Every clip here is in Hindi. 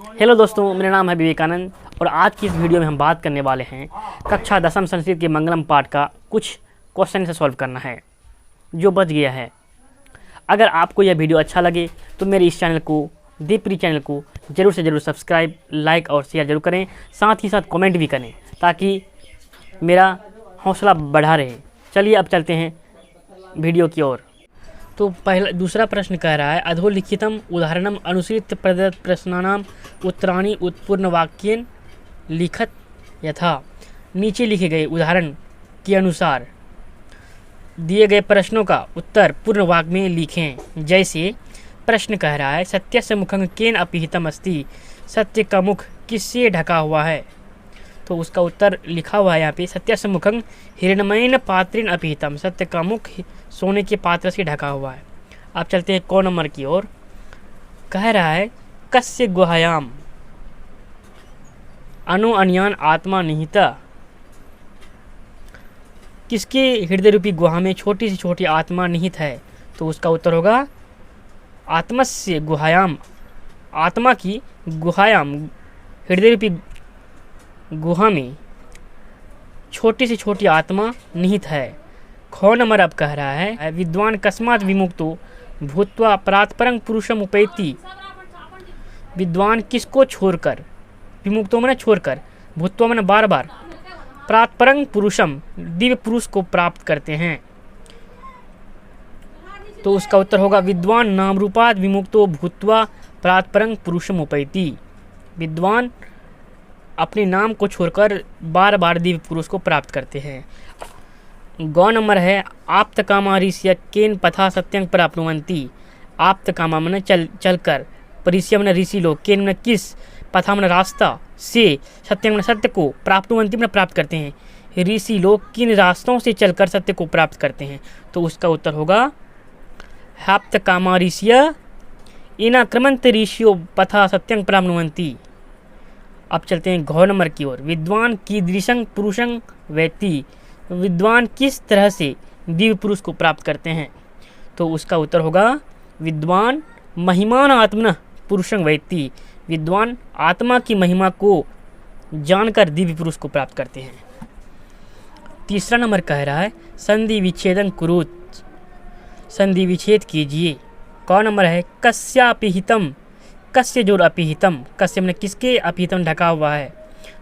हेलो दोस्तों, मेरा नाम है विवेकानंद और आज की इस वीडियो में हम बात करने वाले हैं कक्षा 10वीं संस्कृत के मंगलम पाठ का कुछ क्वेश्चन से सॉल्व करना है जो बच गया है। अगर आपको यह वीडियो अच्छा लगे तो मेरे इस चैनल को दीप्री चैनल को ज़रूर से ज़रूर सब्सक्राइब, लाइक और शेयर जरूर करें। साथ ही साथ कमेंट भी करें ताकि मेरा हौसला बढ़ा रहे। चलिए अब चलते हैं वीडियो की ओर। तो दूसरा प्रश्न कह रहा है अधोलिखितम उदाहरणम अनुसृत्य प्रदत्त प्रश्नानाम उत्तराणि उत्पूर्ण वाक्येन लिखत यथा। नीचे लिखे गए उदाहरण के अनुसार दिए गए प्रश्नों का उत्तर पूर्ण वाक्य में लिखें। जैसे प्रश्न कह रहा है सत्यस्य मुखं केन अपिहितम अस्ति, सत्य का मुख किससे ढका हुआ है। तो उसका उत्तर लिखा हुआ है यहाँ पे सत्यस्य मुखं हिरण्मयेन पात्रेण अपिहितम, सत्य का मुख सोने के पात्र से ढका हुआ है। अब चलते हैं क नंबर की ओर। कह रहा है कस्य गुहायाम अनु अन्यान आत्मा निहिता, किसके हृदय रूपी गुहा में छोटी से छोटी आत्मा निहित है। तो उसका उत्तर होगा आत्मस्य गुहायाम, आत्मा की गुहायाम हृदय रूपी गुहा में छोटी से छोटी आत्मा निहित है। ख नंबर अब कह रहा है विद्वान कस्मात् विमुक्तो भूत्वा परात्परं पुरुषम उपैति, विद्वान किसको छोड़कर, विमुक्तो मैंने छोड़कर, भूत्वा मैंने बार बार, परात्परं पुरुषम दिव्य पुरुष को प्राप्त करते हैं। तो उसका उत्तर होगा विद्वान नाम रूपात् विमुक्तो भूत्वा परात्परं पुरुषम उपैति, विद्वान अपने नाम को छोड़कर बार बार दिव्य पुरुष को प्राप्त करते हैं। गौ नंबर है आप्त कामा ऋषि केन पथा सत्यं प्राप्नुवन्ति, आप्त कामा मन चलकर, परिष्य मन ऋषि लोग, केन मन किस, पथा मन रास्ता, से सत्यं मन सत्य को, प्राप्नुवन्ति मन प्राप्त करते हैं। ऋषि लोग किन रास्तों से चलकर सत्य को प्राप्त करते हैं। तो उसका उत्तर होगा आप्त कामा ऋषि इनाक्रमन्त ऋषियो पथा सत्यं प्राप्नुवन्ति। अब चलते हैं घ नंबर की ओर। विद्वान कीदृशं पुरुषं वेत्ति, विद्वान किस तरह से दिव्य पुरुष को प्राप्त करते हैं। तो उसका उत्तर होगा विद्वान महिमान आत्मनः पुरुषं वेत्ति, विद्वान आत्मा की महिमा को जानकर दिव्य पुरुष को प्राप्त करते हैं। तीसरा नंबर कह रहा है संधि विच्छेदन कुरुत, संधि विच्छेद कीजिए। क नंबर है कस्यापिहितम, कस्य जोर अपिहितम, कस्य मैंने किसके, अपिहितम ढका हुआ है।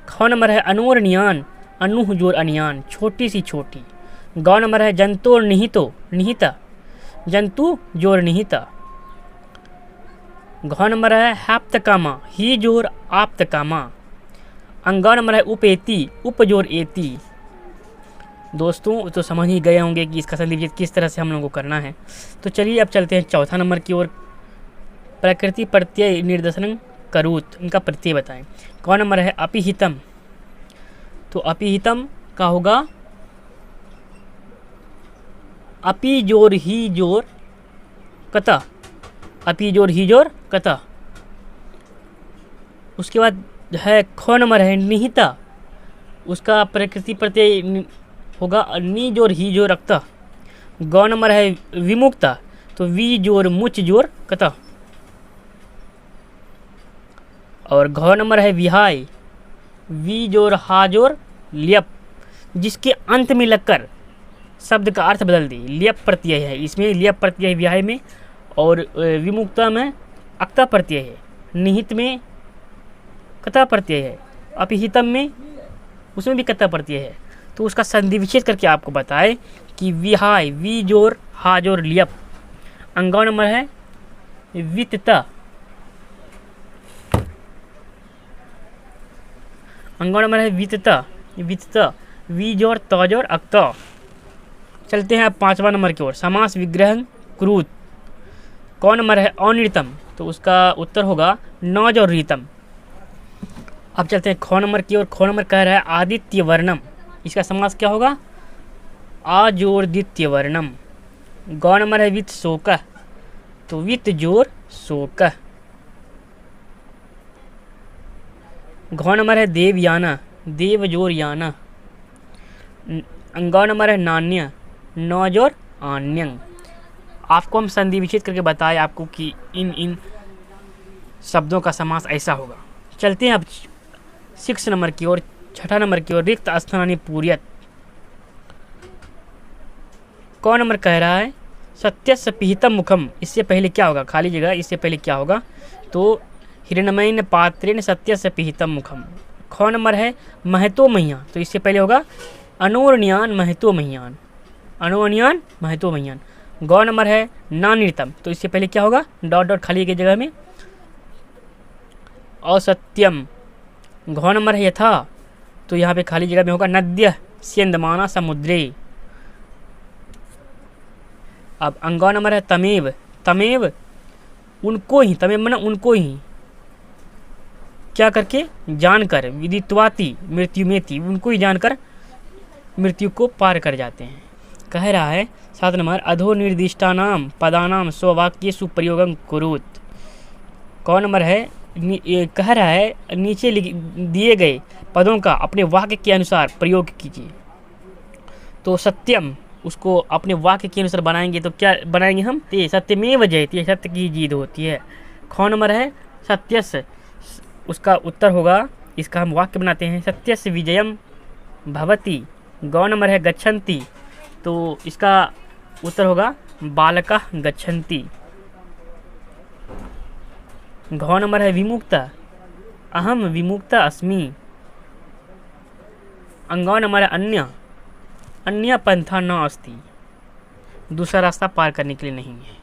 ख नंबर है अनोरनियान, अनुह जोर अनियान, छोटी सी छोटी। ग नंबर है जंतोर निहितो, निहिता, जंतु जोर निहिता। घ नंबर है हाप्त कामा, ही जोर आप्त कामा। अंग नंबर है उपेति, उप जोर एति। दोस्तों तो समझ ही गए होंगे कि इसका संधि विच्छेद किस तरह से हम लोगों को करना है। तो चलिए अब चलते हैं चौथा नंबर की ओर। प्रकृति प्रत्यय निर्देशन करूत, इनका प्रत्यय बताएं। कौन नंबर है अपिहितम, तो अपिहितम का होगा अपि जोर ही जोर कता, अपि जोर ही जोर कता। उसके बाद है ख नंबर है निहिता, उसका प्रकृति प्रत्यय होगा नि जोर ही जोर रक्ता। ग नंबर है विमुक्ता, तो वी जोर मुच जोर कता। और घ नंबर है विहाय, वी जोर हा जोर लियप, जिसके अंत में लगकर शब्द का अर्थ बदल दी। लियप प्रत्यय है इसमें, लियप प्रत्यय है विहाय में, और विमुक्ता में अक्ता प्रत्यय है, निहित में कता प्रत्यय है, अपिहितम में उसमें भी कता प्रत्यय है। तो उसका संधि विच्छेद करके आपको बताए कि विहाय, वी जोर हा जोर लियप। अंगौ नंबर है वित्ता, अंगौ नंबर है वित्ता, वित्ता, वी जोर त जोर अक्ता। चलते हैं अब पांचवा नंबर की ओर। समास विग्रह क्रूत। कौन नंबर है अनिर्तम, तो उसका उत्तर होगा न जोर रीतम। अब चलते हैं ख नंबर की ओर। ख नंबर कह रहा है आदित्य वर्णम, इसका समास क्या होगा आ जोर द्वितीय वर्णम। ग नंबर है वित्त शोक, तो वित्त जोर शोक। घ नंबर है देवयाना, देव जोर याना। अंग नंबर है नान्य, न जोर आन्यंग। आपको हम संधि विच्छेद करके बताए आपको कि इन शब्दों का समास ऐसा होगा। चलते हैं अब 6 नंबर की ओर, 6 नंबर की ओर, रिक्त स्थानानि पूर्यत। कौन नंबर कह रहा है? सत्यस्य पिहितम मुखम। इससे पहले क्या होगा? खाली जगह, इससे पहले क्या होगा? तो हिरण्मयेन पात्रेण सत्यस्य पिहितम मुखम। ख नंबर है महतो मह्यान, तो इससे पहले होगा अनोरण्यान महतो मह्यान, अनोरण्यान महतो मह्यान। गौ नंबर है नानृतम, तो इससे पहले क्या होगा? डॉट डॉट खाली की जगह में असत्यम। घ नंबर है यथा, तो यहाँ पे खाली जगह में होगा नद्य स्यन्दमाना समुद्रे। अब अंगौ नंबर है तमेव, तमेव उनको ही, तमेव माना उनको ही, क्या करके? जानकर, विदित्वाति मृत्यु मेति, उनको ही जानकर मृत्यु को पार कर जाते हैं। कह रहा है 7 नंबर अधो निर्दिष्टानाम पदानाम स्ववाक्येषु प्रयोगं कुरुत। कौन नंबर है? कह रहा है नीचे दिए गए पदों का अपने वाक्य के अनुसार प्रयोग कीजिए। तो सत्यम, उसको अपने वाक्य के अनुसार बनाएंगे तो क्या बनाएंगे हम? ते सत्यमेव जयते, सत्य की जीत होती है। ख नंबर है सत्यस्य, उसका उत्तर होगा, इसका हम वाक्य बनाते हैं सत्यस्य विजयम भवति। गौ नंबर है गच्छन्ति, तो इसका उत्तर होगा बालकः गच्छन्ति। घ नंबर है विमुक्त, अहम विमुक्त अस्मि। अंगौ नंबर है अन्य, अन्य पंथा न अस्ति, दूसरा रास्ता पार करने के लिए नहीं है।